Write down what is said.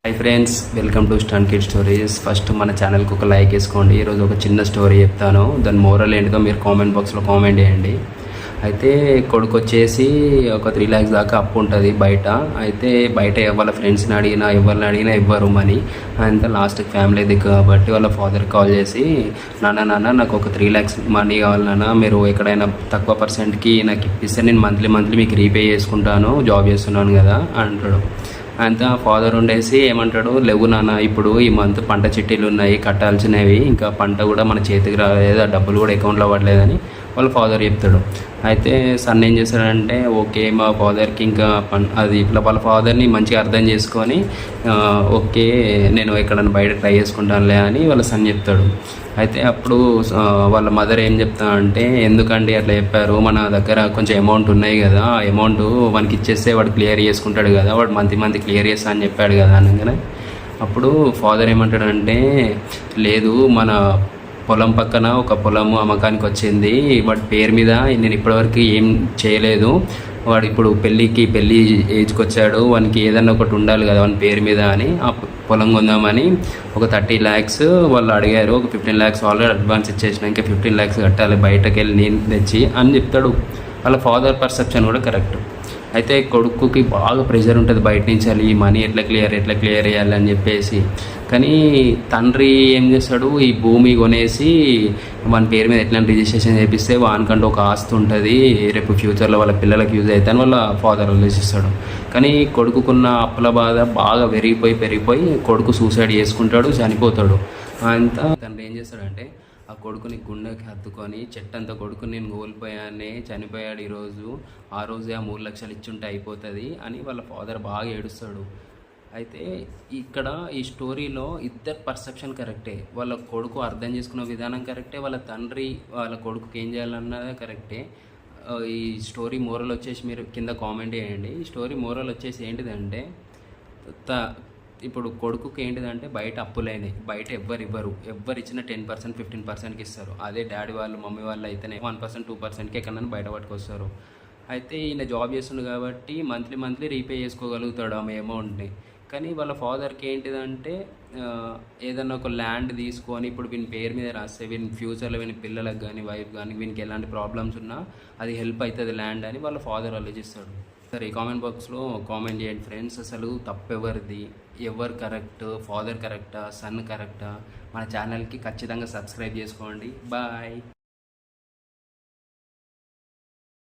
Hi friends, welcome to stun kid stories. First మన ఛానల్కి ఒక లైక్ వేసుకోండి. ఈరోజు ఒక చిన్న స్టోరీ చెప్తాను. దాని మోరల్ ఏంటిదో మీరు కామెంట్ బాక్స్లో కామెంట్ చేయండి. అయితే కొడుకు వచ్చేసి ఒక 3 lakhs దాకా అప్పు ఉంటుంది బయట. అయితే బయట వాళ్ళ ఫ్రెండ్స్ని అడిగినా ఎవరిని అడిగినా ఇవ్వరు మనీ. అంతా లాస్ట్కి ఫ్యామిలీ దిక్కు కాబట్టి వాళ్ళ ఫాదర్ కాల్ చేసి, నాన్న నాకు ఒక 3 lakhs మనీ కావాలి నాన్న, మీరు ఎక్కడైనా తక్కువ పర్సెంట్కి నాకు ఇప్పిస్తే నేను మంత్లీ మీకు రీపే చేసుకుంటాను, జాబ్ చేస్తున్నాను కదా అంటాడు. అంతా ఫాదర్ ఉండేసి ఏమంటాడు, లేవు నాన్న, ఇప్పుడు ఈ మంత్ పంట చిట్టీలు ఉన్నాయి కట్టాల్సినవి, ఇంకా పంట కూడా మన చేతికి రాలేదు, ఆ డబ్బులు కూడా అకౌంట్లో పడలేదని వాళ్ళ ఫాదర్ చెప్తాడు. అయితే సన్ ఏం చేస్తాడంటే, ఓకే మా ఫాదర్కి ఇంకా అది ఇట్లా వాళ్ళ ఫాదర్ని మంచిగా అర్థం చేసుకొని, ఓకే నేను ఎక్కడైనా బయట ట్రై చేసుకుంటానులే అని వాళ్ళ సన్ చెప్తాడు. అయితే అప్పుడు వాళ్ళ మదర్ ఏం చెప్తానంటే, ఎందుకండి అట్లా చెప్పారు, మన దగ్గర కొంచెం అమౌంట్ ఉన్నాయి కదా, ఆ అమౌంట్ వానికి ఇచ్చేస్తే వాడు క్లియర్ చేసుకుంటాడు కదా, వాడు మంత్ క్లియర్ చేస్తా అని చెప్పాడు కదా అనగానే అప్పుడు ఫాదర్ ఏమంటాడంటే, లేదు మన పొలం పక్కన ఒక పొలము అమ్మకానికి వచ్చింది, వాడి పేరు మీద నేను ఇప్పటివరకు ఏం చేయలేదు, వాడు ఇప్పుడు పెళ్ళి ఏజ్కి వచ్చాడు, వానికి ఏదన్నా ఒకటి ఉండాలి కదా వాని పేరు మీద అని ఆ పొలం కొందామని ఒక 30 lakhs వాళ్ళు అడిగారు. ఒక 15 lakhs ఆల్రెడీ అడ్వాన్స్ ఇచ్చేసిన, ఇంకా 15 lakhs కట్టాలి బయటకు వెళ్ళి నేను తెచ్చి అని చెప్తాడు. వాళ్ళ ఫాదర్ పర్సెప్షన్ కూడా కరెక్ట్. అయితే కొడుకుకి బాగా ప్రెషర్ ఉంటుంది బయట నుంచి, ఈ మనీ ఎట్లా క్లియర్ చేయాలి అని చెప్పేసి. కానీ తండ్రి ఏం చేస్తాడు, ఈ భూమి కొనేసి మన పేరు మీద ఎట్లా రిజిస్ట్రేషన్ చేపిస్తే వానికంటూ ఒక ఆస్తి ఉంటుంది, రేపు ఫ్యూచర్లో వాళ్ళ పిల్లలకు యూజ్ అవుతాయని వాళ్ళ ఫాదర్ ఆలోచిస్తాడు. కానీ కొడుకుకున్న అప్పుల బాధ బాగా పెరిగిపోయి కొడుకు సూసైడ్ చేసుకుంటాడు, చనిపోతాడు. అంతా తండ్రి ఏం చేస్తాడంటే, ఆ కొడుకుని గుండెకి హత్తుకొని, చెట్టంతా కొడుకుని నేను కోల్పోయానే, చనిపోయాడు ఈరోజు, ఆ రోజే ఆ 3 లక్షలు ఇచ్చుంటే అయిపోతుంది అని వాళ్ళ ఫాదర్ బాగా ఏడుస్తాడు. అయితే ఇక్కడ ఈ స్టోరీలో ఇద్దరు పర్సెప్షన్ కరెక్టే. వాళ్ళ కొడుకు అర్థం చేసుకున్న విధానం కరెక్టే, వాళ్ళ తండ్రి వాళ్ళ కొడుకుకి ఏం చేయాలన్నదే కరెక్టే. ఈ స్టోరీ మోరల్ వచ్చేసి మీరు కింద కామెంట్ చేయండి. ఈ స్టోరీ మోరల్ వచ్చేసి ఏంటిదంటే, ఇప్పుడు కొడుకుకి ఏంటిదంటే బయట అప్పులైనాయి, బయట ఎవ్వరు ఇచ్చిన 10% 15%కి ఇస్తారు. అదే డాడీ వాళ్ళు మమ్మీ వాళ్ళు అయితేనే 1% 2%కి ఎక్కడన్నా బయట పట్టుకొస్తారు. అయితే ఈయన జాబ్ చేస్తుండు కాబట్టి మంత్లీ రీపే చేసుకోగలుగుతాడు ఆమె అమౌంట్ని. కానీ వాళ్ళ ఫాదర్కి ఏంటిదంటే, ఏదన్నా ఒక ల్యాండ్ తీసుకొని ఇప్పుడు వీని పేరు మీద రాస్తే వీని ఫ్యూచర్లో వీని పిల్లలకు కానీ వైఫ్ కానీ వీనికి ఎలాంటి ప్రాబ్లమ్స్ ఉన్నా అది హెల్ప్ అవుతుంది ల్యాండ్ అని వాళ్ళ ఫాదర్ ఆలోచిస్తాడు. సరే, ఈ కామెంట్ బాక్స్లో కామెంట్ చేయండి ఫ్రెండ్స్. అసలు తప్పెవరిది, ఎవరు కరెక్ట్, ఫాదర్ కరెక్టా, సన్ కరెక్టా? మన ఛానల్కి ఖచ్చితంగా సబ్స్క్రైబ్ చేసుకోండి. బాయ్.